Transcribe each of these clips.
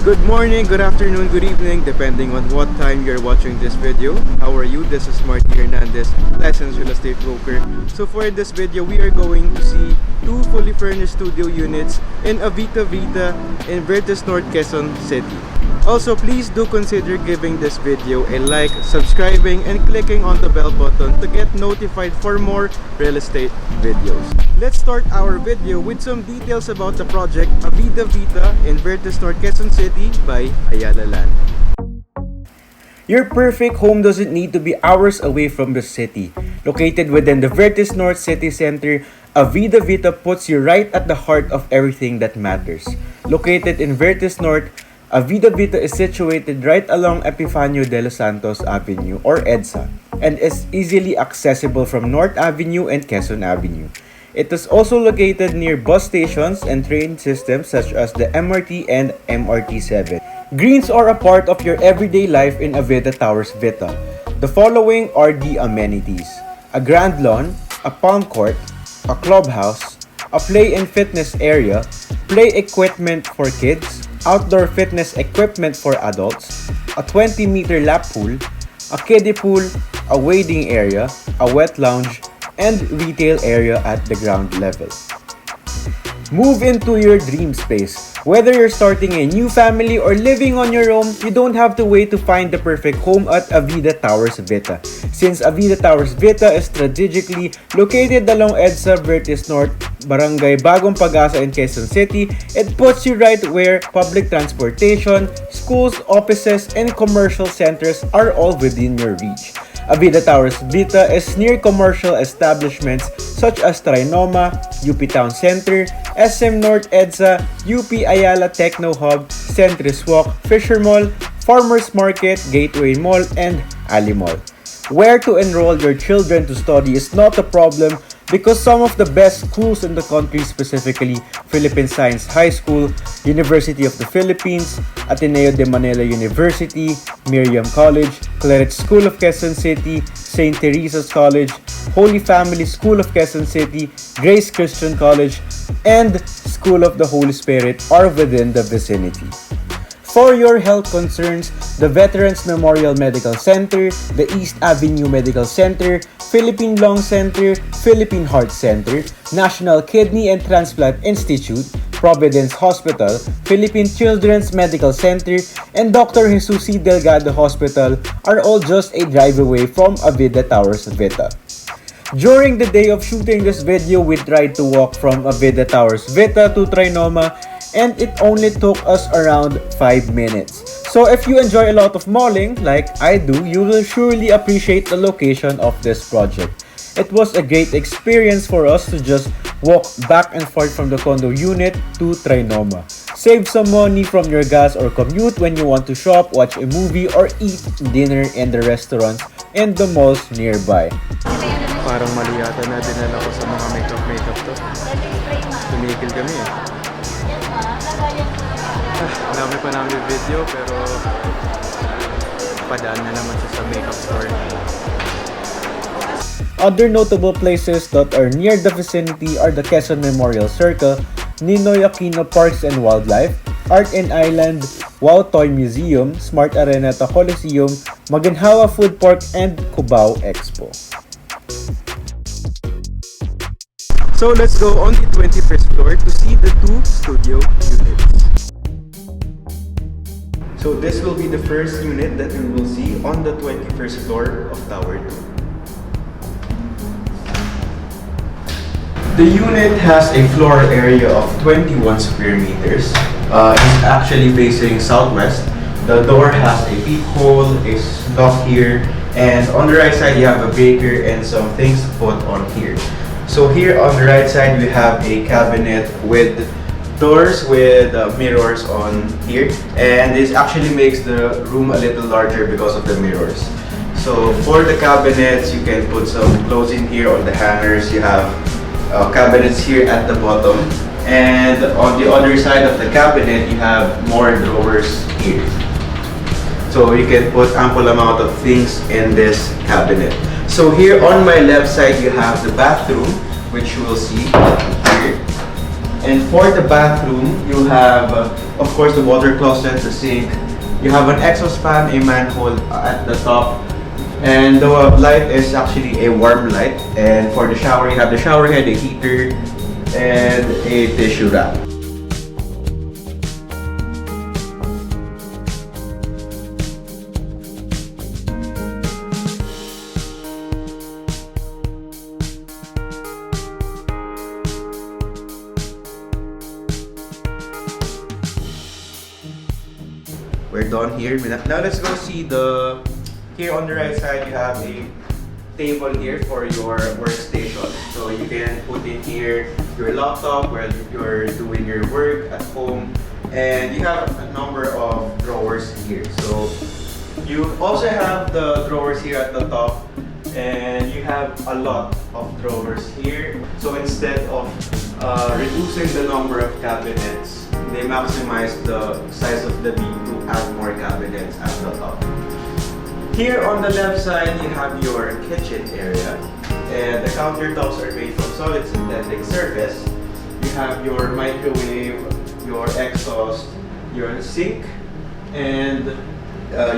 Good morning, good afternoon, good evening, depending on what time you're watching this video. How are you? This is Marty Hernandez, licensed real estate broker. So for this video, we are going to see two fully furnished studio units in Avida Vita in Vertis, North Quezon City. Also, please do consider giving this video a like, subscribing, and clicking on the bell button to get notified for more real estate videos. Let's start our video with some details about the project Avida Vita in Vertis, North Quezon City by Ayala Land. Your perfect home doesn't need to be hours away from the city. Located within the Vertis North City Center, Avida Vita puts you right at the heart of everything that matters. Located in Vertis North, Avida Vita is situated right along Epifanio de los Santos Avenue or EDSA and is easily accessible from North Avenue and Quezon Avenue. It is also located near bus stations and train systems such as the MRT and MRT7. Greens are a part of your everyday life in Avida Towers Vita. The following are the amenities: a grand lawn, a palm court, a clubhouse, a play and fitness area, play equipment for kids, outdoor fitness equipment for adults, a 20-meter lap pool, a kiddie pool, a wading area, a wet lounge, and retail area at the ground level. Move into your dream space. Whether you're starting a new family or living on your own, you don't have to wait to find the perfect home at Avida Towers Vita. Since Avida Towers Vita is strategically located along EDSA Vertis North, Barangay Bagong Pag-asa in Quezon City, it puts you right where public transportation, schools, offices, and commercial centers are all within your reach. Avida Towers Vita is near commercial establishments such as TriNoma, UP Town Center, SM North EDSA, UP Ayala Techno Hub, Centris Walk, Fisher Mall, Farmers Market, Gateway Mall, and Ali Mall. Where to enroll your children to study is not a problem because some of the best schools in the country, specifically Philippine Science High School, University of the Philippines, Ateneo de Manila University, Miriam College, Claret School of Quezon City, St. Teresa's College, Holy Family School of Quezon City, Grace Christian College, and School of the Holy Spirit are within the vicinity. For your health concerns, the Veterans Memorial Medical Center, the East Avenue Medical Center, Philippine Lung Center, Philippine Heart Center, National Kidney and Transplant Institute, Providence Hospital, Philippine Children's Medical Center, and Dr. Jesus C. Delgado Hospital are all just a drive away from Avida Towers Vita. During the day of shooting this video, we tried to walk from Avida Towers Vita to TriNoma, and it only took us around 5 minutes. So if you enjoy a lot of malling, like I do, you will surely appreciate the location of this project. It was a great experience for us to just walk back and forth from the condo unit to TriNoma. Save some money from your gas or commute when you want to shop, watch a movie, or eat dinner in the restaurants and the malls nearby. Parang mali yata na dinala ko sa mga makeup to. Tumigil kami eh. Marami pa namin video pero padaan na naman siya sa makeup store. Other notable places that are near the vicinity are the Quezon Memorial Circle, Ninoy Aquino Parks and Wildlife, Art and Island, Wow Toy Museum, Smart Araneta Coliseum, Maginhawa Food Park, and Cubao Expo. So let's go on the 21st floor to see the two studio units. So this will be the first unit that we will see on the 21st floor of Tower 2. The unit has a floor area of 21 square meters. It's actually facing southwest. The door has a peephole, a lock here, and on the right side you have a breaker and some things to put on here. So here on the right side we have a cabinet with doors with mirrors on here, and this actually makes the room a little larger because of the mirrors. So for the cabinets, you can put some clothes in here on the hangers. You have cabinets here at the bottom, and on the other side of the cabinet you have more drawers here. So you can put ample amount of things in this cabinet. So here on my left side you have the bathroom, which you will see here. And for the bathroom, you have, of course, the water closet, the sink. You have an exhaust fan, a manhole at the top. And the light is actually a warm light. And for the shower, you have the shower head, a heater, and a tissue wrap. We're done here. Now let's go see the... Here on the right side, you have a table here for your workstation. So you can put in here your laptop while you're doing your work at home. And you have a number of drawers here. So you also have the drawers here at the top. And you have a lot of drawers here. So instead of reducing the number of cabinets, they maximize the size of the beam to add more cabinets at the top. Here on the left side, you have your kitchen area, and the countertops are made from solid synthetic surface. You have your microwave, your exhaust, your sink, and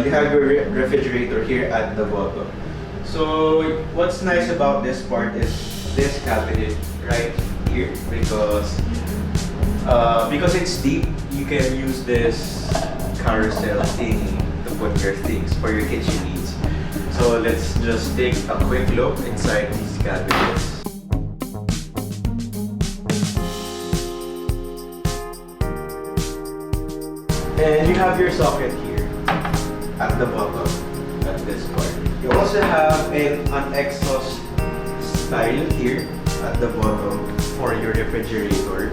you have your refrigerator here at the bottom. So what's nice about this part is this cabinet right here, because it's deep, you can use this carousel thing to put your things for your kitchen needs. So let's just take a quick look inside these cabinets. And you have your socket here at the bottom, at this part. You also have an exhaust style here at the bottom for your refrigerator.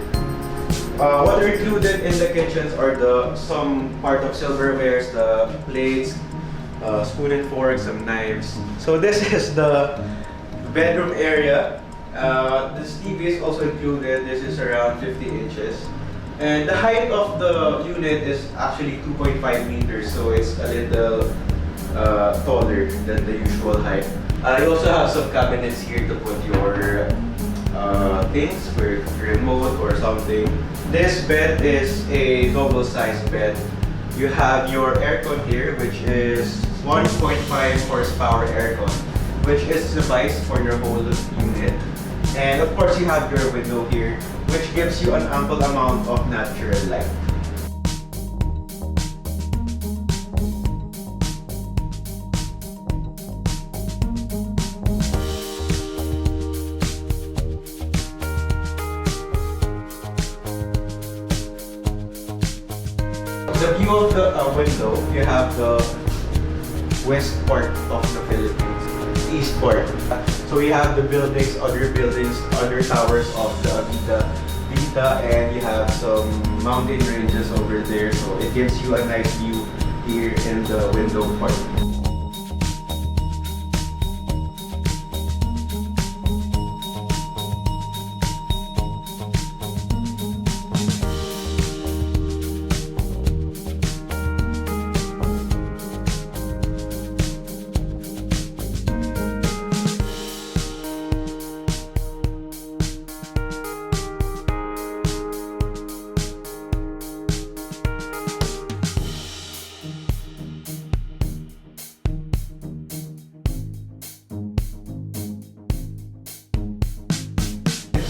What are included in the kitchens are some part of silverwares, the plates, spoon and fork, some knives. So this is the bedroom area. This TV is also included. This is around 50 inches. And the height of the unit is actually 2.5 meters, so it's a little taller than the usual height. You also have some cabinets here to put your things for remote or something. This bed is a double-sized bed. You have your aircon here, which is 1.5 horsepower aircon, which is suffice for your whole unit. And of course, you have your window here, which gives you an ample amount of natural light. The view of the window, you have the west part of the Philippines, east part. So you have the buildings, other towers of the Avida, Vita, and you have some mountain ranges over there. So it gives you a nice view here in the window part.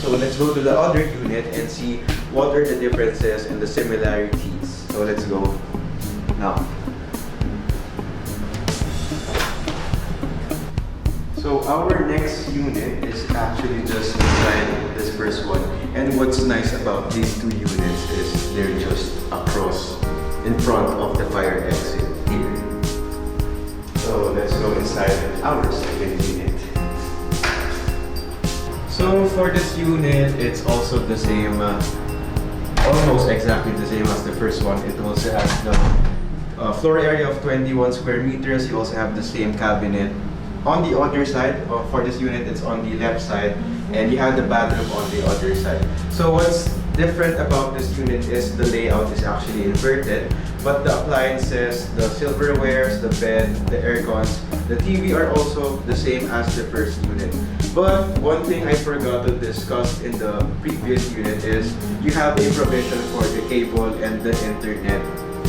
So let's go to the other unit and see what are the differences and the similarities. So let's go now. So our next unit is actually just beside this first one. And what's nice about these two units is they're just across in front of the fire exit here. So let's go inside our second unit. So for this unit, it's also the same, almost exactly the same as the first one. It also has the floor area of 21 square meters. You also have the same cabinet. On the other side, for this unit, it's on the left side, and you have the bathroom on the other side. So what's different about this unit is the layout is actually inverted, but the appliances, the silverwares, the bed, the air cons The TV are also the same as the first unit. But one thing I forgot to discuss in the previous unit is you have a provision for the cable and the internet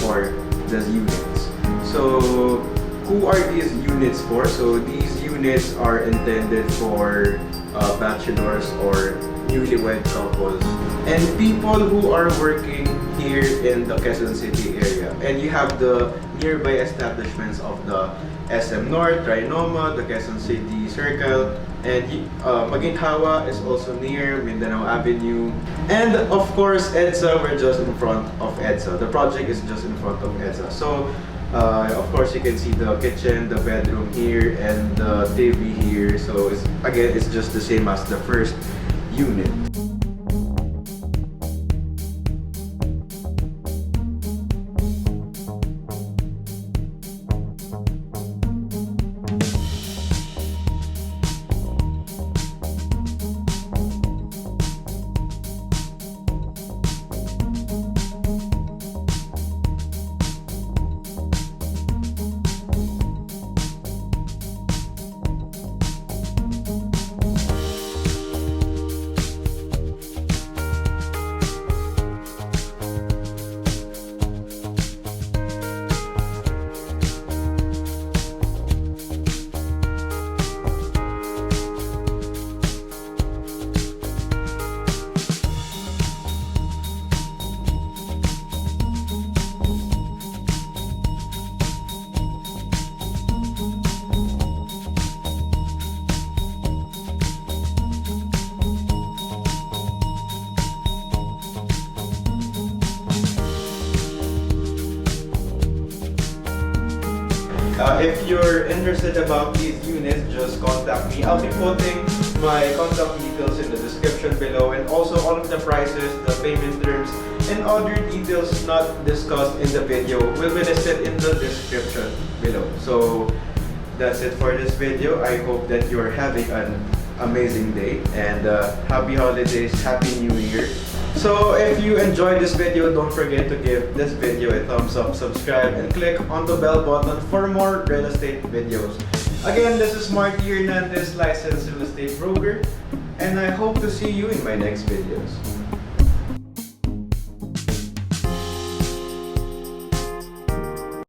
for the units. So who are these units for? So these units are intended for bachelors or newlywed couples and people who are working here in the Quezon City area. And you have the nearby establishments of the SM North, TriNoma, the Quezon City Circle, and Maginhawa is also near Mindanao Avenue. And of course, EDSA, we're just in front of EDSA. The project is just in front of EDSA. So of course, you can see the kitchen, the bedroom here, and the TV here. So it's just the same as the first unit. If you're interested about these units, just contact me. I'll be putting my contact details in the description below, and also all of the prices, the payment terms, and other details not discussed in the video will be listed in the description below. So that's it for this video. I hope that you're having an amazing day, and happy holidays, happy new year. So if you enjoyed this video, don't forget to give this video a thumbs up, subscribe, and click on the bell button for more real estate videos. Again, this is Marty Hernandez, licensed real estate broker, and I hope to see you in my next videos.